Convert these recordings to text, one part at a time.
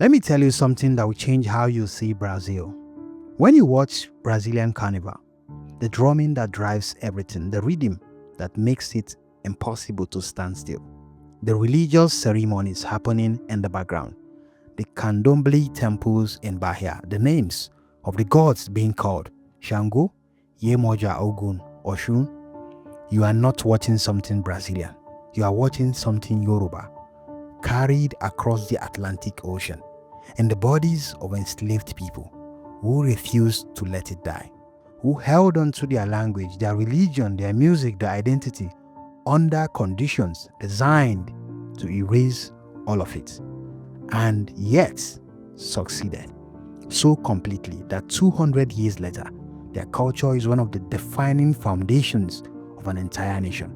Let me tell you something that will change how you see Brazil. When you watch Brazilian Carnival, the drumming that drives everything, the rhythm that makes it impossible to stand still, the religious ceremonies happening in the background, the Candomblé temples in Bahia, the names of the gods being called Shango, Yemoja Ogun, Oshun, you are not watching something Brazilian. You are watching something Yoruba, carried across the Atlantic Ocean in the bodies of enslaved people who refused to let it die, who held on to their language, their religion, their music, their identity under conditions designed to erase all of it, and yet succeeded so completely that 200 years later, their culture is one of the defining foundations of an entire nation.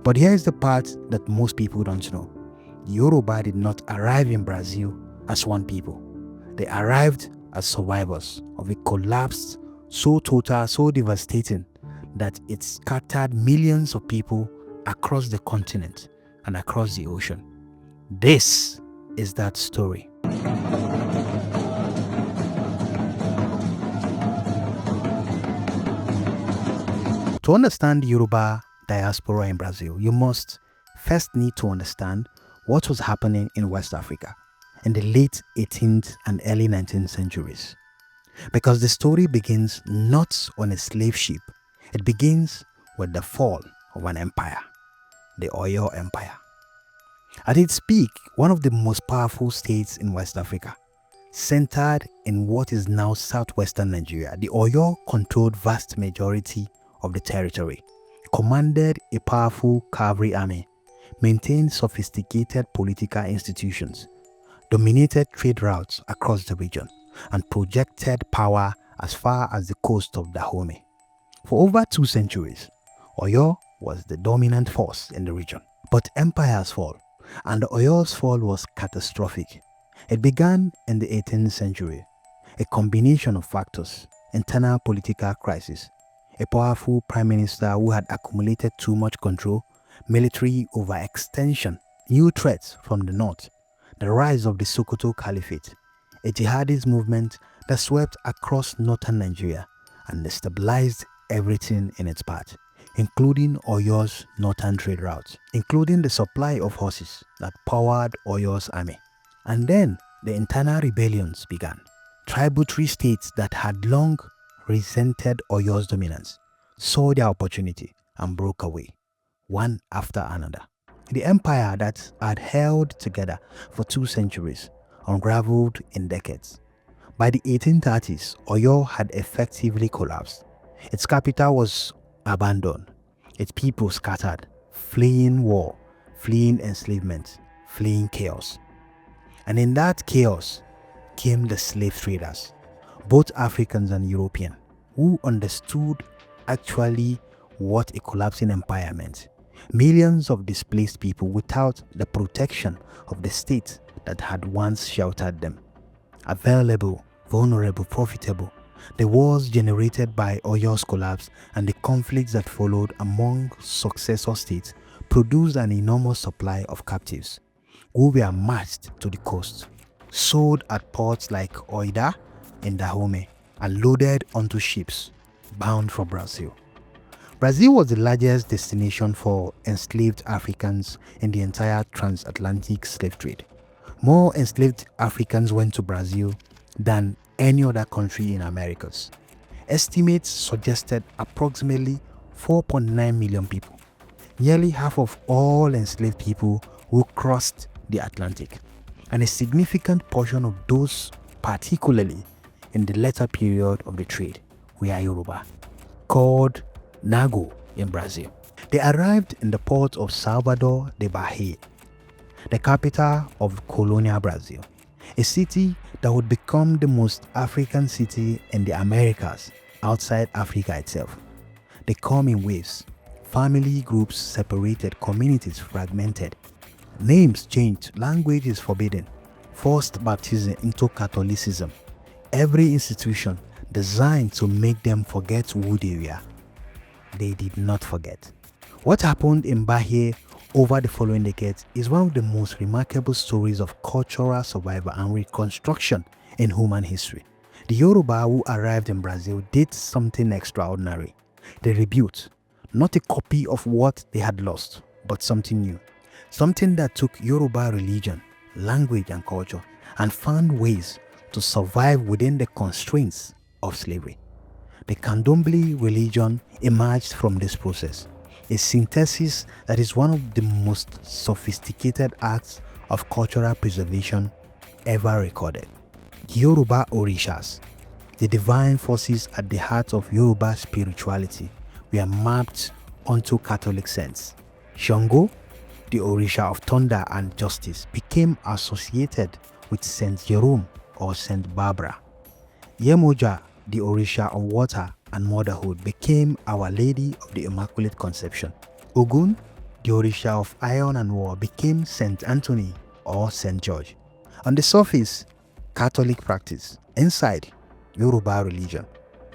But here is the part that most people don't know. The Yoruba did not arrive in Brazil as one people. They arrived as survivors of a collapse so total, so devastating, that it scattered millions of people across the continent and across the ocean. This is that story. To understand Yoruba diaspora in Brazil, you must first need to understand what was happening in West Africa in the late 18th and early 19th centuries. Because the story begins not on a slave ship, it begins with the fall of an empire, the Oyo Empire. At its peak, one of the most powerful states in West Africa, centered in what is now southwestern Nigeria, the Oyo controlled vast majority of the territory, commanded a powerful cavalry army, maintained sophisticated political institutions, dominated trade routes across the region, and projected power as far as the coast of Dahomey. For over 2 centuries, Oyo was the dominant force in the region. But empires fall, and Oyo's fall was catastrophic. It began in the 18th century, a combination of factors: internal political crisis, a powerful prime minister who had accumulated too much control, military overextension, new threats from the north, the rise of the Sokoto Caliphate, a jihadist movement that swept across northern Nigeria and destabilized everything in its path, including Oyo's northern trade routes, including the supply of horses that powered Oyo's army. And then the internal rebellions began. Tributary states that had long resented Oyo's dominance saw their opportunity and broke away, one after another. The empire that had held together for 2 centuries unraveled in decades. By the 1830s, Oyo had effectively collapsed. Its capital was abandoned, its people scattered, fleeing war, fleeing enslavement, fleeing chaos. And in that chaos came the slave traders, both Africans and European, who understood actually what a collapsing empire meant. Millions of displaced people without the protection of the state that had once sheltered them. Available, vulnerable, profitable. The wars generated by Oyo's collapse and the conflicts that followed among successor states produced an enormous supply of captives who were marched to the coast, sold at ports like Oida in Dahomey, and loaded onto ships bound for Brazil. Brazil was the largest destination for enslaved Africans in the entire transatlantic slave trade. More enslaved Africans went to Brazil than any other country in Americas. Estimates suggested approximately 4.9 million people, nearly half of all enslaved people who crossed the Atlantic, and a significant portion of those, particularly in the later period of the trade, were Yoruba, called Nago in Brazil. They arrived in the port of Salvador de Bahia, the capital of colonial Brazil, a city that would become the most African city in the Americas outside Africa itself. They come in waves. Family groups separated, communities fragmented, names changed, language is forbidden, forced baptism into Catholicism. Every institution designed to make them forget who they were. They did not forget. What happened in Bahia over the following decades is one of the most remarkable stories of cultural survival and reconstruction in human history. The Yoruba who arrived in Brazil did something extraordinary. They rebuilt, not a copy of what they had lost, but something new. Something that took Yoruba religion, language and culture and found ways to survive within the constraints of slavery. The Candomblé religion emerged from this process, a synthesis that is one of the most sophisticated acts of cultural preservation ever recorded. Yoruba Orishas, the divine forces at the heart of Yoruba spirituality, were mapped onto Catholic saints. Shango, the Orisha of thunder and justice, became associated with Saint Jerome or Saint Barbara. Yemoja, the Orisha of water and motherhood, became Our Lady of the Immaculate Conception. Ogun, the Orisha of iron and war, became Saint Anthony or Saint George. On the surface, Catholic practice. Inside, Yoruba religion,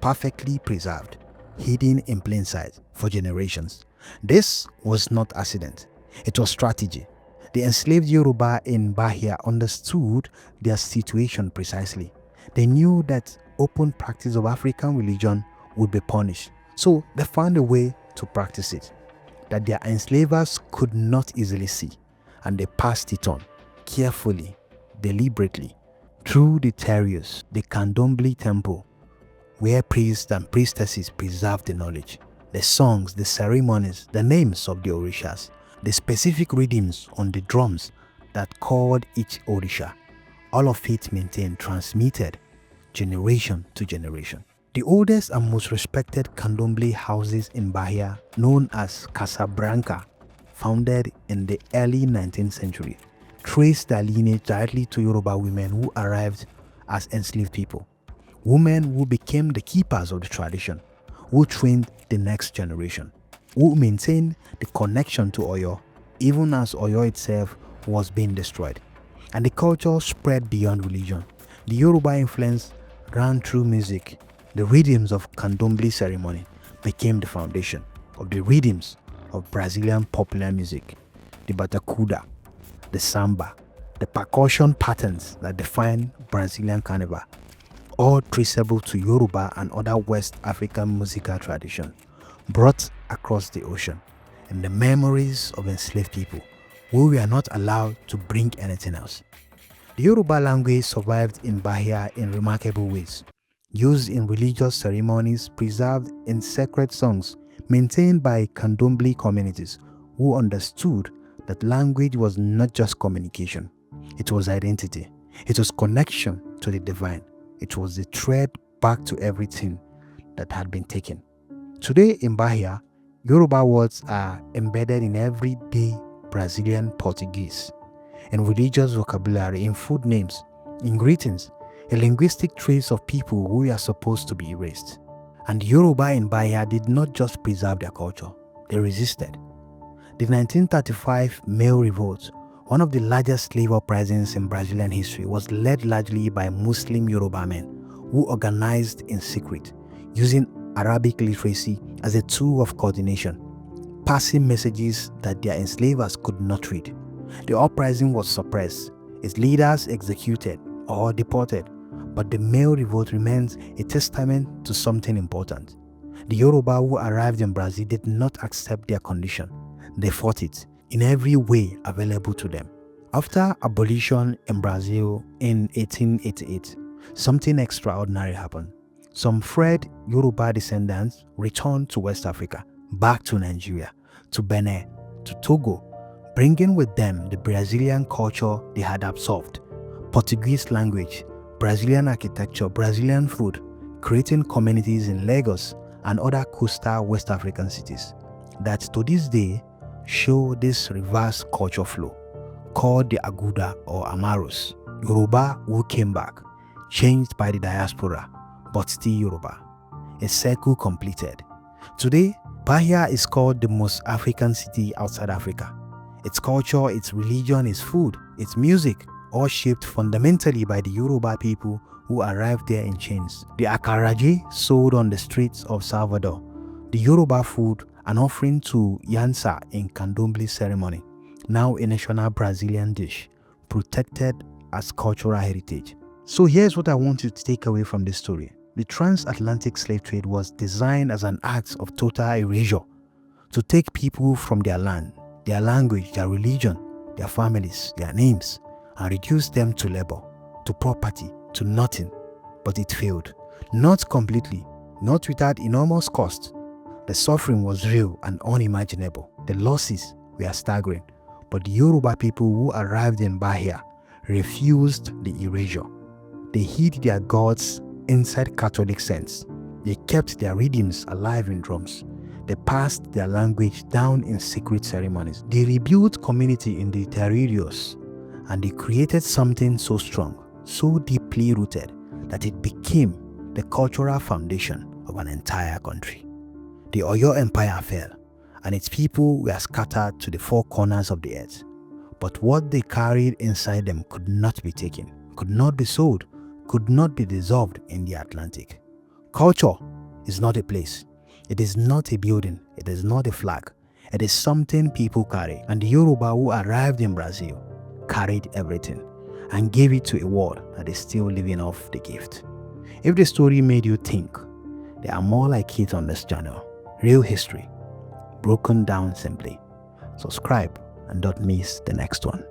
perfectly preserved, hidden in plain sight for generations. This was not accident. It was strategy. The enslaved Yoruba in Bahia understood their situation precisely. They knew that open practice of African religion would be punished, so they found a way to practice it that their enslavers could not easily see, and they passed it on carefully, deliberately, through the terraces, the Candomblé temple, where priests and priestesses preserved the knowledge, the songs, the ceremonies, the names of the Orishas, the specific rhythms on the drums that called each Orisha, all of it maintained, transmitted generation to generation. The oldest and most respected Candomblé houses in Bahia, known as Casa Branca, founded in the early 19th century, trace their lineage directly to Yoruba women who arrived as enslaved people. Women who became the keepers of the tradition, who trained the next generation, who maintained the connection to Oyo, even as Oyo itself was being destroyed. And the culture spread beyond religion. The Yoruba influence ran through music. The rhythms of Candomblé ceremony became the foundation of the rhythms of Brazilian popular music, the batucada, the samba, the percussion patterns that define Brazilian Carnival, all traceable to Yoruba and other West African musical traditions, brought across the ocean, and the memories of enslaved people who were not allowed to bring anything else. The Yoruba language survived in Bahia in remarkable ways, used in religious ceremonies, preserved in sacred songs, maintained by Candomblé communities who understood that language was not just communication, it was identity, it was connection to the divine, it was the thread back to everything that had been taken. Today in Bahia, Yoruba words are embedded in everyday Brazilian Portuguese, in religious vocabulary, in food names, in greetings, a linguistic trace of people who are supposed to be erased. And Yoruba in Bahia did not just preserve their culture, they resisted. The 1935 Malê Revolt, one of the largest slave uprisings in Brazilian history, was led largely by Muslim Yoruba men who organized in secret, using Arabic literacy as a tool of coordination, passing messages that their enslavers could not read. The uprising was suppressed, its leaders executed or deported, but the Malê Revolt remains a testament to something important. The Yoruba who arrived in Brazil did not accept their condition. They fought it in every way available to them. After abolition in Brazil in 1888, something extraordinary happened. Some freed Yoruba descendants returned to West Africa, back to Nigeria, to Benin, to Togo, bringing with them the Brazilian culture they had absorbed, Portuguese language, Brazilian architecture, Brazilian food, creating communities in Lagos and other coastal West African cities that to this day show this reverse culture flow, called the Aguda or Amaros. Yoruba who came back, changed by the diaspora, but still Yoruba. A circle completed. Today, Bahia is called the most African city outside Africa. Its culture, its religion, its food, its music, all shaped fundamentally by the Yoruba people who arrived there in chains. The akaraje sold on the streets of Salvador, the Yoruba food an offering to Yansa in Candomblé ceremony, now a national Brazilian dish, protected as cultural heritage. So here's what I want you to take away from this story. The transatlantic slave trade was designed as an act of total erasure, to take people from their land, their language, their religion, their families, their names, and reduce them to labor, to property, to nothing. But it failed. Not completely, not without enormous cost. The suffering was real and unimaginable. The losses were staggering. But the Yoruba people who arrived in Bahia refused the erasure. They hid their gods inside Catholic saints. They kept their rhythms alive in drums. They passed their language down in secret ceremonies. They rebuilt community in the territorios, and they created something so strong, so deeply rooted, that it became the cultural foundation of an entire country. The Oyo Empire fell, and its people were scattered to the four corners of the earth. But what they carried inside them could not be taken, could not be sold, could not be dissolved in the Atlantic. Culture is not a place. It is not a building. It is not a flag. It is something people carry. And the Yoruba who arrived in Brazil carried everything and gave it to a world that is still living off the gift. If the story made you think, there are more like it on this channel. Real history, broken down simply. Subscribe and don't miss the next one.